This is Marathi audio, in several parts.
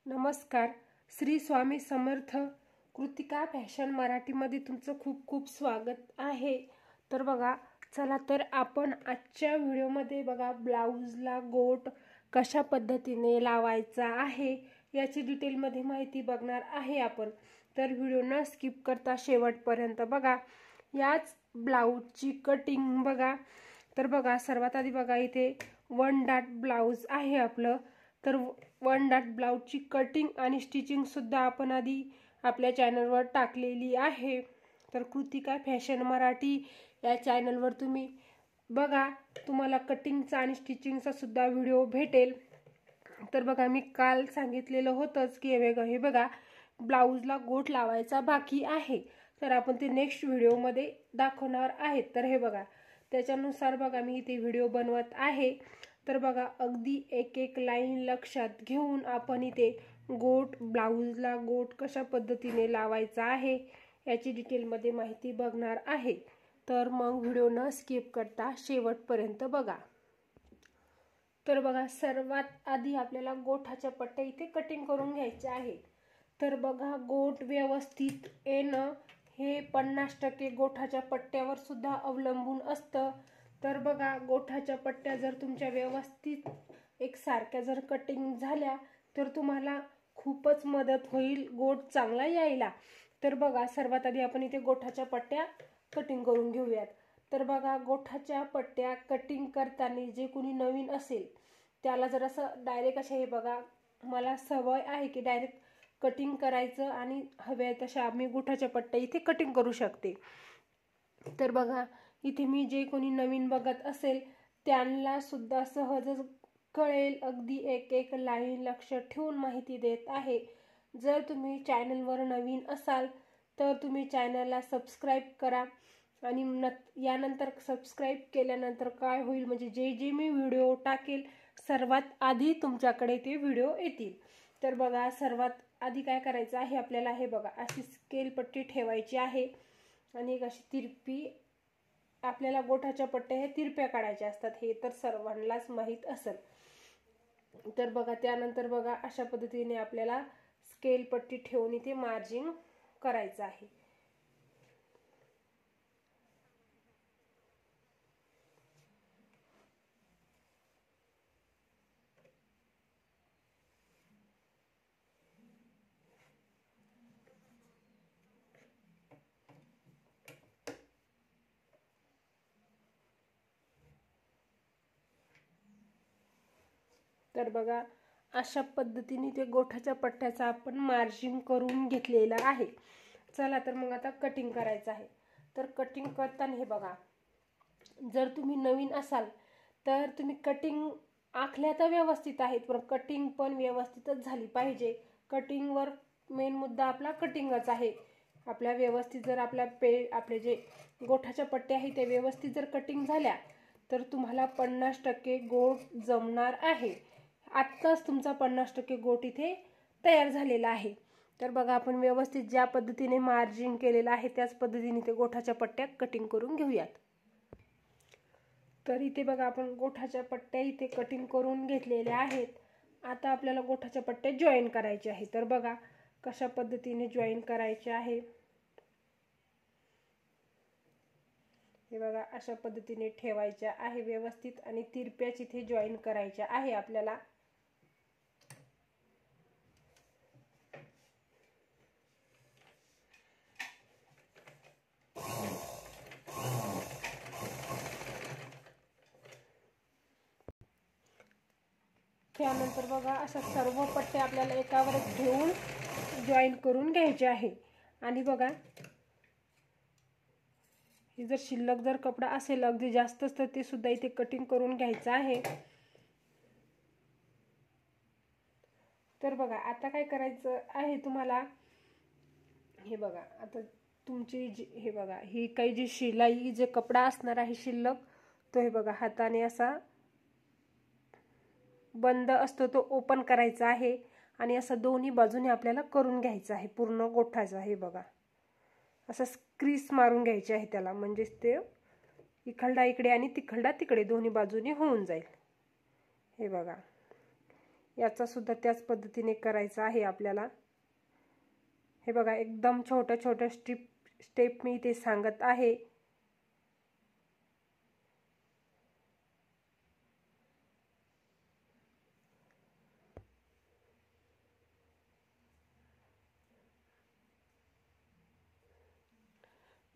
नमस्कार. श्री स्वामी समर्थ. कृतिका फॅशन मराठीमध्ये तुमचं खूप खूप स्वागत आहे. तर बघा, चला तर आपण आजच्या व्हिडिओमध्ये बघा ब्लाऊजला गोट कशा पद्धतीने लावायचा आहे याची डिटेलमध्ये माहिती बघणार आहे आपण. तर व्हिडिओ न स्किप करता शेवटपर्यंत बघा. याच ब्लाऊजची कटिंग बघा. तर बघा, सर्वात आधी बघा इथे 1 डॉट ब्लाऊज आहे आपलं. तर 1 डॉट ब्लाऊजची कटिंग आणि स्टिचिंग सुद्धा आपण आधी आपल्या चॅनलवर टाकलेली आहे. तर कृतिका फॅशन मराठी या चॅनलवर तुम्ही बघा, तुम्हाला कटिंगचा आणि स्टिचिंगचा सुद्धा व्हिडिओ भेटेल. तर बघा, मी काल सांगितलेलं होतंच की हे बघा ब्लाऊजला गोट लावायचा बाकी आहे. तर आपण ते नेक्स्ट व्हिडिओमध्ये दाखवणार आहेत. तर हे बघा, त्याच्यानुसार बघा मी इथे व्हिडिओ बनवत आहे. तर बघा, अगदी एक एक लाईन लक्षात घेऊन आपण इथे ब्लाऊजला गोट कशा पद्धतीने लावायचा आहे याची डिटेलमध्ये माहिती बघणार आहे. तर मग व्हिडिओ न स्किप करता शेवटपर्यंत बघा. तर बघा, सर्वात आधी आपल्याला गोठाच्या पट्ट्या इथे कटिंग करून घ्यायच्या आहे. तर बघा, गोट व्यवस्थित येणं हे 50% गोठाच्या पट्ट्यावर सुद्धा अवलंबून असतं. तर बघा, गोठाच्या पट्ट्या जर तुमच्या व्यवस्थित एकसारख्या जर कटिंग झाल्या तर तुम्हाला खूपच मदत होईल गोट चांगला यायला. तर बघा, सर्वात आधी आपण इथे गोठाच्या पट्ट्या कटिंग करून घेऊयात. तर बघा, गोठाच्या पट्ट्या कटिंग करताना जे कोणी नवीन असेल त्याला जर असं डायरेक्ट अशा, हे बघा मला सवय आहे की डायरेक्ट कटिंग करायचं आणि हव्या तशा मी गोठाच्या पट्ट्या इथे कटिंग करू शकते. तर बघा, इथे मी जे कोणी नवीन बघत असेल त्यांना सुद्धा सहजच कळेल. अगदी एक एक लाईन लक्ष ठेवून माहिती देत आहे. जर तुम्ही चॅनलवर नवीन असाल तर तुम्ही चॅनलला सबस्क्राईब करा आणि यानंतर सबस्क्राईब केल्यानंतर काय होईल म्हणजे जे जे मी व्हिडिओ टाकेल सर्वात आधी तुमच्याकडे ते व्हिडिओ येतील. तर बघा, सर्वात आधी काय करायचं आहे आपल्याला, हे बघा अशी स्केल पट्टी ठेवायची आहे आणि एक अशी तिरपी. आपल्याला गोठाच्या पट्ट्या हे तिरप्या काढायच्या असतात, हे तर सर्वांनाच माहीत असेल. तर बघा, त्यानंतर बघा अशा पद्धतीने आपल्याला स्केल पट्टी ठेवून इथे मार्जिंग करायचं आहे. तर बघा, अशा पद्धतीने ते गोठाच्या पट्ट्याचा आपण मार्जिंग करून घेतलेलं आहे. चला तर मग आता कटिंग करायचं आहे. तर कटिंग करताना हे बघा, जर तुम्ही नवीन असाल तर तुम्ही कटिंग आखल्या तर व्यवस्थित आहेत, पण कटिंग पण व्यवस्थितच झाली पाहिजे. कटिंगवर मेन मुद्दा आपला कटिंगच आहे. आपल्या व्यवस्थित जर आपले जे गोठाच्या पट्ट्या आहेत ते व्यवस्थित जर कटिंग झाल्या तर तुम्हाला 50% गोट जमणार आहे. आत्ताच तुमचा 50% गोट इथे तयार झालेला आहे. तर बघा, आपण व्यवस्थित ज्या पद्धतीने मार्जिंग केलेलं आहे त्याच पद्धतीने ते गोठाच्या पट्ट्या कटिंग करून घेऊयात. तर इथे बघा, आपण गोठाच्या पट्ट्या इथे कटिंग करून घेतलेल्या आहेत. आता आपल्याला गोठाच्या पट्ट्या जॉईन करायच्या आहे. तर बघा कशा पद्धतीने जॉईन करायचे आहे. हे बघा, अशा पद्धतीने ठेवायच्या आहे व्यवस्थित आणि तिरप्याच इथे जॉईन करायच्या आहे आपल्याला. त्यानंतर बघा, अशा सर्व पट्ट्या आपल्याला एकावर घेऊन जॉईन करून घ्यायचे आहे. आणि बघा, हे जर शिल्लक जर कपडा असेल अगदी जास्तच तर ते सुद्धा इथे कटिंग करून घ्यायचं आहे. तर बघा, आता काय करायचं आहे तुम्हाला, हे बघा आता तुमची हे बघा, ही काही जी शिलाई जे कपडा असणार आहे शिल्लक तो हे बघा हाताने असा बंद असतो तो ओपन करायचा आहे आणि असं दोन्ही बाजूने आपल्याला करून घ्यायचं आहे. पूर्ण गोठाचा हे बघा असं क्रीस मारून घ्यायचे आहे त्याला, म्हणजेच ते इखलडा इकडे आणि तिखलडा तिकडे दोन्ही बाजूने होऊन जाईल. हे बघा, याचा सुद्धा त्याच पद्धतीने करायचा आहे आपल्याला। हे बघा एकदम छोट्या छोट्या स्टेप मी इथे सांगत आहे।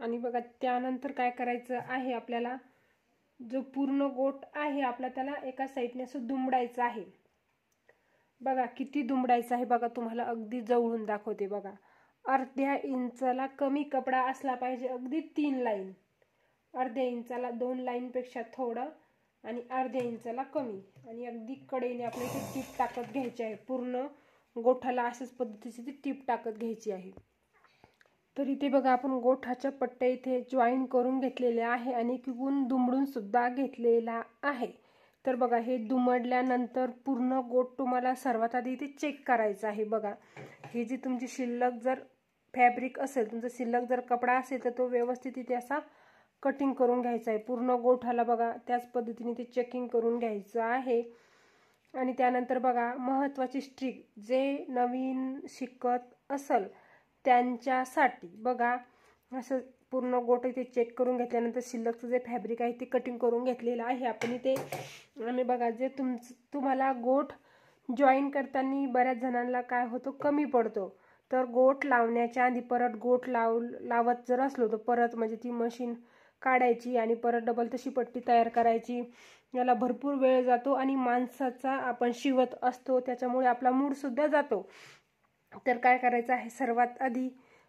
आणि बघा त्यानंतर काय करायचं आहे आपल्याला, जो पूर्ण गोट आहे आपला त्याला एका साईडने असं दुमडायचं आहे। बघा किती दुमडायचं आहे बघा, तुम्हाला अगदी जवळून दाखवते बघा। अर्ध्या इंचाला कमी कपडा असला पाहिजे, अगदी 3 लाईन, अर्ध्या इंचाला 2 लाईनपेक्षा थोडं आणि अर्ध्या इंचाला कमी, आणि अगदी कडेने आपल्याला इथे टीप टाकत घ्यायची आहे। पूर्ण गोठाला अशाच पद्धतीची ती टीप टाकत घ्यायची आहे। तर इथे बघा आपण गोठाच्या पट्ट्या इथे जॉईन करून घेतलेले आहे आणि किकून दुमडून सुद्धा घेतलेला आहे। तर बघा हे दुमडल्यानंतर पूर्ण गोट तुम्हाला सर्वात आधी इथे चेक करायचं आहे। बघा ही जी तुमची शिल्लक जर फॅब्रिक असेल, तुमचा शिल्लक जर कपडा असेल तर तो व्यवस्थित इथे असा कटिंग करून घ्यायचा आहे पूर्ण गोठाला। बघा त्याच पद्धतीने ते चेकिंग करून घ्यायचं आहे। आणि त्यानंतर बघा महत्त्वाची ट्रिक, जे नवीन शिकत असेल त्यांच्यासाठी बघा असं पूर्ण गोट इथे चेक करून घेतल्यानंतर शिल्लकचं जे फॅब्रिक आहे ते कटिंग करून घेतलेलं आहे आपण इथे। आणि बघा जे तुम्हाला गोट जॉईन करताना बऱ्याच जणांना काय होतं, कमी पडतो। तर गोट लावण्याच्या आधी परत गोट लावत जर असलो तर परत म्हणजे ती मशीन काढायची आणि परत डबल तशी पट्टी तयार करायची, याला भरपूर वेळ जातो आणि माणसाचा आपण शिवत असतो त्याच्यामुळे आपला मूड सुद्धा जातो। तर काय करायचं आहे सर्वात आधी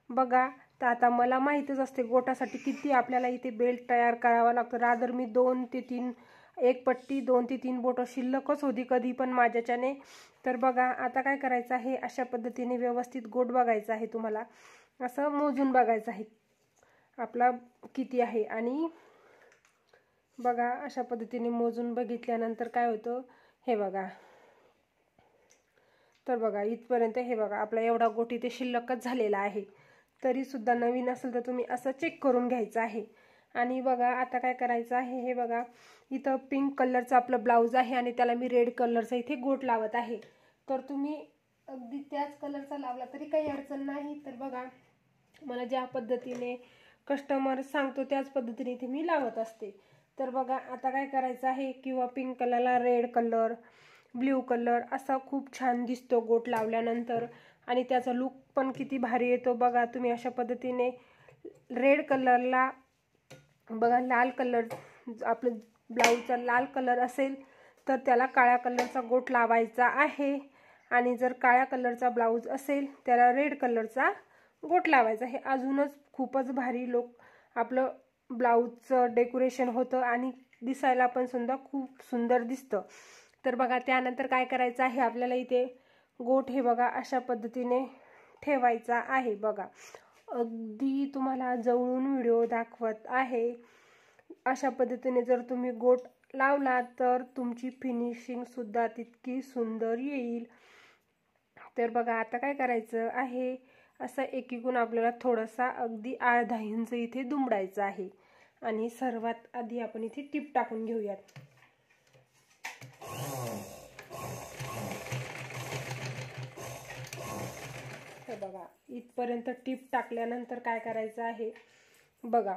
बघा, तर आता मला माहीतच असते गोटासाठी किती आपल्याला इथे बेल्ट तयार करावा लागतो। रादर मी 2 ते 3 एक पट्टी 2 ते 3 बोटं शिल्लकच होती कधी पण माझ्याच्याने। तर बघा आता काय करायचं आहे, अशा पद्धतीने व्यवस्थित गोट बघायचा आहे, तुम्हाला असं मोजून बघायचं आहे आपला किती आहे। आणि बघा अशा पद्धतीने मोजून बघितल्यानंतर काय होतं, हे बघा, तर बघा इथपर्यंत हे बघा आपला एवढा गोट इथे शिल्लकच झालेला आहे। तरी सुद्धा नवीन असेल तर तुम्ही असं चेक करून घ्यायचं आहे। आणि बघा आता काय करायचं आहे, हे बघा इथं पिंक कलरचा आपलं ब्लाऊज आहे आणि त्याला मी रेड कलरचा इथे गोट लावत आहे। तर तुम्ही अगदी त्याच कलरचा लावला तरी काही अडचण नाही। तर बघा मला ज्या पद्धतीने कस्टमर सांगतो त्याच पद्धतीने इथे मी लावत असते। तर बघा आता काय करायचं आहे, किंवा पिंक कलरला रेड कलर, ब्ल्यू कलर असा खूप छान दिसतो गोट लावल्यानंतर आणि त्याचा लुक पण किती भारी येतो। बघा तुम्ही अशा पद्धतीने रेड कलरला बघा लाल कलर, आपलं ब्लाऊजचा लाल कलर असेल तर त्याला काळ्या कलरचा गोट लावायचा आहे, आणि जर काळ्या कलरचा ब्लाऊज असेल त्याला रेड कलरचा गोट लावायचा आहे। अजूनच खूपच भारी लोक आपलं ब्लाऊजचं डेकोरेशन होतं आणि दिसायला पण सुद्धा खूप सुंदर दिसतं। तर बघा त्यानंतर काय करायचं आहे आपल्याला, इथे गोट हे बघा अशा पद्धतीने ठेवायचा आहे। बघा अगदी तुम्हाला जवळून व्हिडिओ दाखवत आहे। अशा पद्धतीने जर तुम्ही गोट लावला तर तुमची फिनिशिंग सुद्धा तितकी सुंदर येईल। तर बघा आता काय करायचं आहे, असं एकीकडून आपल्याला थोडासा अगदी अर्धा इंच इथे दुमडायचं आहे आणि सर्वात आधी आपण इथे टीप टाकून घेऊयात। हे बघा इथपर्यंत टीप टाकल्यानंतर काय करायचं आहे, बघा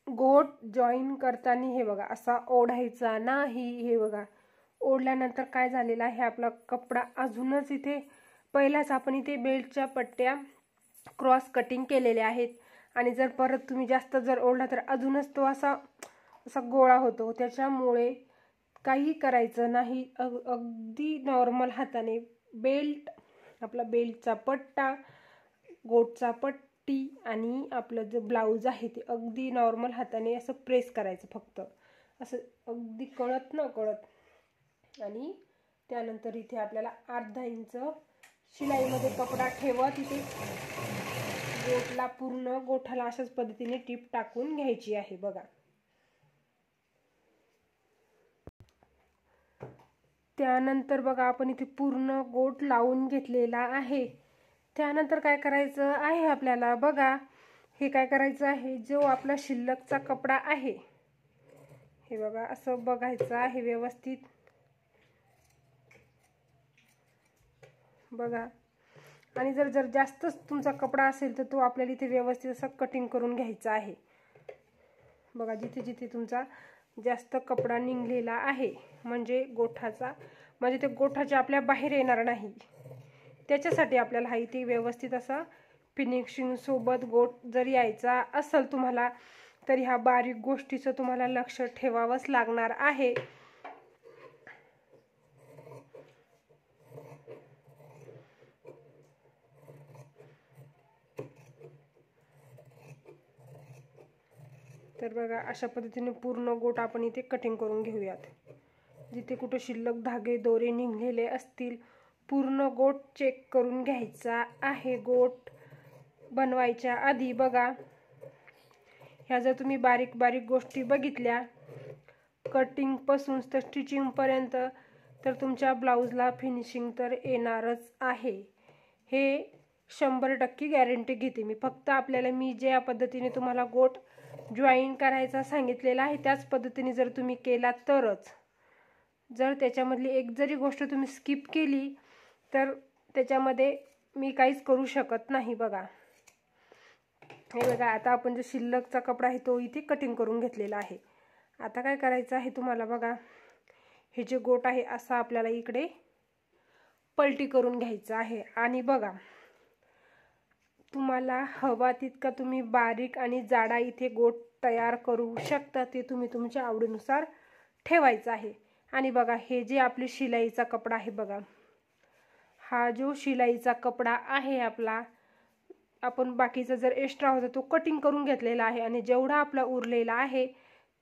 गोट जॉईन करताना हे बघा असा ओढायचा नाही। हे बघा ओढल्यानंतर काय झालेलं आहे, आपला कपडा अजूनच इथे पहिलाच आपण इथे बेल्टच्या पट्ट्या क्रॉस कटिंग केलेल्या आहेत आणि जर परत तुम्ही जास्त जर ओढला तर अजूनच तो असा गोळा होतो। त्याच्यामुळे काही करायचं नाही, अगदी नॉर्मल हाताने बेल्ट, आपला बेल्टचा पट्टा, गोटचा पट्टी आणि आपलं जे ब्लाऊज आहे ते अगदी नॉर्मल हाताने असं प्रेस करायचं, फक्त असं अगदी कळत न कळत। आणि त्यानंतर इथे आपल्याला अर्धा इंच शिलाईमध्ये कपडा ठेवत इथे गोटला पूर्ण गोठाला अशाच पद्धतीने टीप टाकून घ्यायची आहे। बघा त्यानंतर बघा आपण इथे पूर्ण गोट लावून घेतलेला आहे। त्यानंतर काय करायचं आहे आपल्याला, बघा हे काय करायचं आहे, जो आपला शिल्लकचा कपडा आहे हे बघा असं बघायचं आहे व्यवस्थित। बघा. आणि जर जास्तच तुमचा कपडा असेल तर तो आपल्याला इथे व्यवस्थित असं कटिंग करून घ्यायचा आहे. बघा, जिथे जिथे तुमचा जास्त कपडा निघलेला आहे म्हणजे गोठाचा, म्हणजे ते गोठाच्या आपल्या बाहेर येणार नाही, त्याच्यासाठी आपल्याला हा इथे व्यवस्थित असा फिनिशिंग सोबत गोठ जर यायचा असेल तुम्हाला, तरी ह्या बारीक गोष्टीचं तुम्हाला लक्ष ठेवावंच लागणार आहे. तर बघा, अशा पद्धतीने पूर्ण गोट आपण इथे कटिंग करून घेऊयात. जिथे कुठे शिल्लक धागे दोरे निघलेले असतील पूर्ण गोट चेक करून घ्यायचा आहे. गोट बनवायच्या आधी बघा, ह्या जर तुम्ही बारीक बारीक गोष्टी बघितल्या कटिंगपासून तर स्टिचिंगपर्यंत, तर तुमच्या ब्लाऊजला फिनिशिंग तर येणारच आहे. हे 100% गॅरंटी घेते मी. फक्त आपल्याला मी ज्या पद्धतीने तुम्हाला गोट जॉईन करायचा सांगितलेला आहे त्याच पद्धतीने जर तुम्ही केला तरच. जर त्याच्यामधली एक जरी गोष्ट तुम्ही स्किप केली तर त्याच्यामध्ये मी काहीच करू शकत नाही. बघा, हे बघा, आता आपण जो शिल्लकचा कपडा आहे तो इथे कटिंग करून घेतलेला आहे. आता काय करायचं आहे तुम्हाला, बघा, हे जे गोट आहे असा आपल्याला इकडे पलटी करून घ्यायचं आहे. आणि बघा, तुम्हाला हवा तितका तुम्ही बारीक आणि जाडा इथे गोट तयार करू शकता, ते तुम्ही तुमच्या आवडीनुसार ठेवायचं आहे. आणि बघा, हे जे आपली शिलाईचा कपडा आहे बघा, हा जो शिलाईचा कपडा आहे आपला, आपण बाकीचा जर एक्स्ट्रा होता तो कटिंग करून घेतलेला आहे. आणि जेवढा आपला उरलेला आहे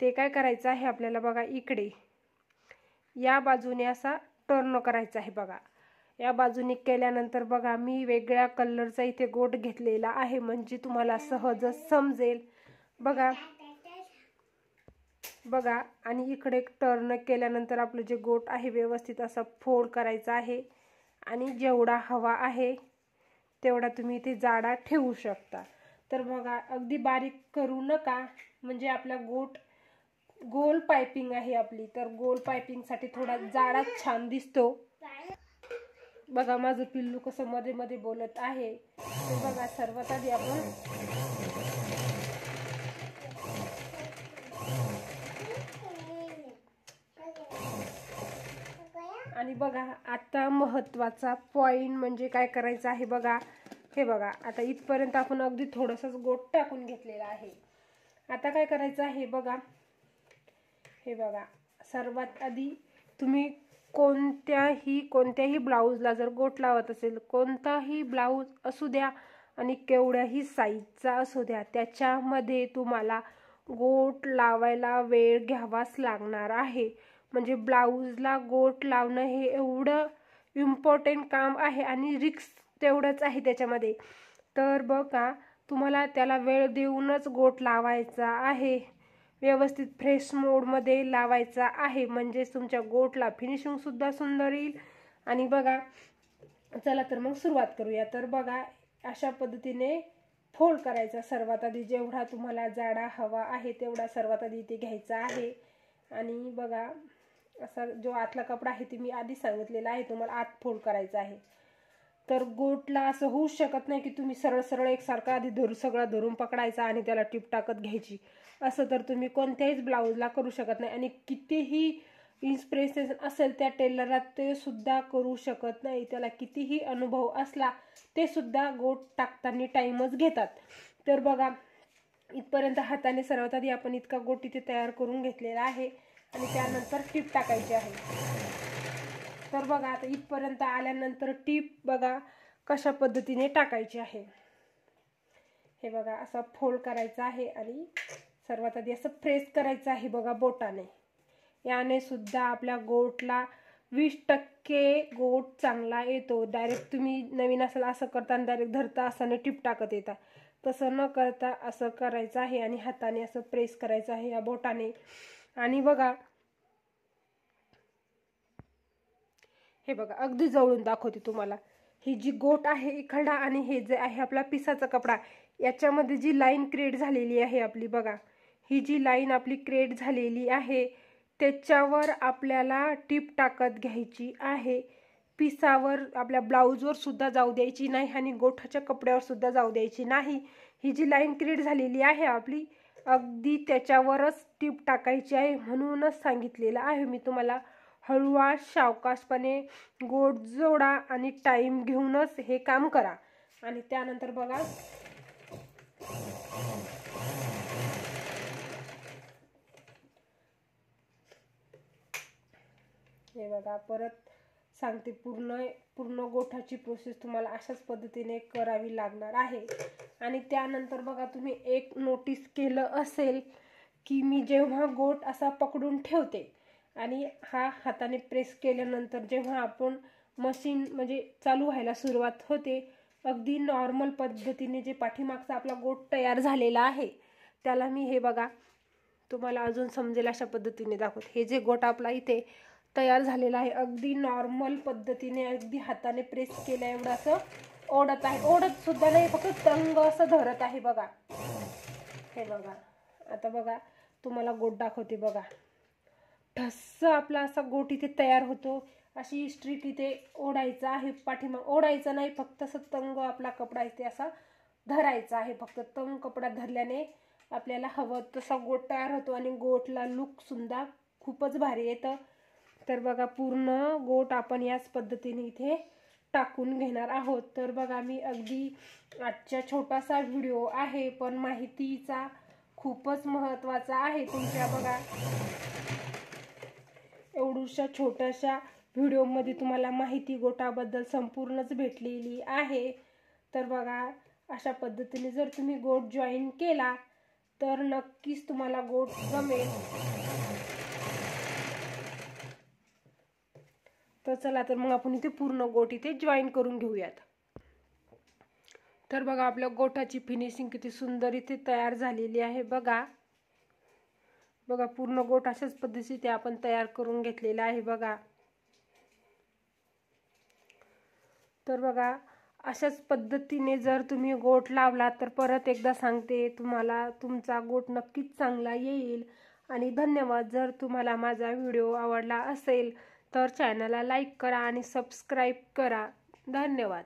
ते काय करायचं आहे आपल्याला, बघा, इकडे या बाजूने असा टर्न करायचा आहे. बघा, या बाजूने केल्यानंतर बघा, मी वेगळ्या कलरचा इथे गोट घेतलेला आहे म्हणजे तुम्हाला सहजच समजेल. बघा बघा, आणि इकडे टर्न केल्यानंतर आपलं जे गोट आहे व्यवस्थित असा फोल्ड करायचा आहे. आणि जेवढा हवा आहे तेवढा तुम्ही इथे जाडा ठेवू शकता. तर बघा, अगदी बारीक करू नका, म्हणजे आपला गोट गोल पाइपिंग आहे आपली, तर गोल पाइपिंगसाठी थोडा जाडा छान दिसतो. बघा, माझं पिल्लू कसं मध्ये मध्ये बोलत आहे. तर बघा, सर्वात आधी आपण आणि बघा, आता महत्त्वाचा पॉइंट म्हणजे काय करायचं आहे. बघा, हे बघा, आता इथपर्यंत आपण अगदी थोडंसंच गोट टाकून घेतलेला आहे. आता काय करायचं आहे बघा, हे बघा, सर्वात आधी तुम्ही कोणत्याही ब्लाऊजला जर गोट लावत असेल, कोणताही ब्लाऊज असू द्या आणि केवढ्याही साईजचा असू द्या, त्याच्यामध्ये तुम्हाला गोट लावायला वेळ घ्यावाच लागणार आहे. म्हणजे ब्लाऊजला गोट लावणं हे एवढं इम्पॉर्टंट काम आहे आणि रिस्क तेवढंच आहे त्याच्यामध्ये. तर बघा, तुम्हाला त्याला वेळ देऊनच गोट लावायचा आहे, व्यवस्थित फ्रेश मोडमध्ये लावायचा आहे, म्हणजे तुमच्या गोटला फिनिशिंगसुद्धा सुंदर येईल. आणि बघा, चला तर मग सुरुवात करूया. तर बघा, अशा पद्धतीने फोल्ड करायचा. सर्वात आधी जेवढा तुम्हाला जाडा हवा आहे तेवढा सर्वात आधी इथे घ्यायचा आहे. आणि बघा, असा जो आतला कपडा आहे ते मी आधी सांगितलेला आहे तुम्हाला आत फोल्ड करायचा आहे. तर गोटला असं होऊ शकत नाही की तुम्ही सरळ सरळ एकसारखा आधी सगळा धरून पकडायचा आणि त्याला टिप टाकत घ्यायची. असं तर तुम्ही कोणत्याहीच ब्लाऊजला करू शकत नाही. आणि कितीही इन्स्पिरेशन असेल त्या टेलरला ते सुद्धा करू शकत नाही. त्याला कितीही अनुभव असला ते सुद्धा गोट टाकताना टाईमच घेतात. तर बघा, इथपर्यंत हाताने सर्वात आधी आपण इतका गोट इथे तयार करून घेतलेला आहे आणि त्यानंतर टीप टाकायची आहे. तर बघा, आता इथपर्यंत आल्यानंतर टीप बघा कशा पद्धतीने टाकायची आहे. हे बघा, असा फोल्ड करायचा आहे आणि सर्वात आधी असं प्रेस करायचं आहे बघा बोटाने. याने सुद्धा आपल्या गोटला 20% गोट चांगला येतो. डायरेक्ट तुम्ही नवीन असेल असं करता आणि डायरेक्ट धरता असताना टीप टाकत येता, तसं न करता असं करायचं आहे आणि हाताने असं प्रेस करायचं आहे या बोटाने. आणि बघा, हे बघा, अगदी जवळून दाखवते तुम्हाला. ही जी गोट आहे इकडा आणि हे जे आहे आपला पिसाचा कपडा, याच्यामध्ये जी लाईन क्रिएट झालेली आहे आपली, बघा, ही जी लाईन आपली क्रिएट झालेली आहे त्याच्यावर आपल्याला टीप टाकत घ्यायची आहे. पिसावर आपल्या ब्लाऊजवर सुद्धा जाऊ द्यायची नाही आणि गोठाच्या कपड्यावर सुद्धा जाऊ द्यायची नाही। ही जी लाईन क्रिएट झालेली आहे आपली, अगदी त्याच्यावरच टीप टाकायची आहे, म्हणूनच सांगितलेलं आहे मी तुम्हाला हळूवार सावकाशपणे गोट जोडा आणि टाइम घेऊनच हे काम करा। आणि त्यानंतर बघा हे बघा, परत सांगते, पूर्ण गोठाची प्रोसेस तुम्हाला अशाच पद्धतीने करावी लागणार आहे। आणि त्यानंतर बघा, तुम्ही एक नोटीस केलं असेल की मी जेव्हा गोट असा पकडून ठेवते आणि हा हाताने प्रेस केल्यानंतर जेव्हा आपण मशीन म्हणजे चालू व्हायला सुरुवात होते, अगदी नॉर्मल पद्धतीने जे पाठीमागचा आपला गोट तयार झालेला आहे त्याला मी हे बघा तुम्हाला अजून समजेल अशा पद्धतीने दाखवते। हे जे गोट आपला इथे तयार झालेला आहे, अगदी नॉर्मल पद्धतीने अगदी हाताने प्रेस केल्या एवढं असं ओढत आहे, ओढत सुद्धा नाही, फक्त तंग असं धरत आहे बघा। हे बघा, आता बघा तुम्हाला गोट दाखवते बघा, ठस्स आपला असा गोट इथे तयार होतो। अशी स्ट्रीप इथे ओढायचा आहे, पाठीमाग ओढायचा नाही, फक्त असं तंग आपला कपडा इथे असा धरायचा आहे। फक्त तंग कपडा धरल्याने आपल्याला हवं तसा गोट तयार होतो आणि गोटला लुक सुद्धा खूपच भारी येतं। तर बघा, पूर्ण गोट आपण याच पद्धतीने इथे टाकून घेणार आहोत। तर बघा, मी अगदी आजचा छोटासा व्हिडिओ आहे, पण माहितीचा खूपच महत्त्वाचा आहे तुमच्या बघा एवढूशा छोट्याशा व्हिडिओमध्ये तुम्हाला माहिती गोटाबद्दल संपूर्णच भेटलेली आहे। तर बघा, अशा पद्धतीने जर तुम्ही गोट जॉईन केला तर नक्कीच तुम्हाला गोट जमेल। तर चला, तर मग आपण इथे पूर्ण गोट इथे जॉईन करून घेऊयात। तर बघा, आपल्या गोठाची फिनिशिंग किती सुंदर इथे तयार झालेली आहे बघा। बघा, पूर्ण गोट अशाच पद्धतीने आपण तयार करून घेतलेला आहे बघा। तर बघा, अशाच पद्धतीने जर तुम्ही गोट लावला तर परत एकदा सांगते, तुम्हाला तुमचा गोट नक्कीच चांगला येईल। आणि धन्यवाद। जर तुम्हाला माझा व्हिडिओ आवडला असेल तर चॅनलला लाईक करा आणि सबस्क्राईब करा। धन्यवाद।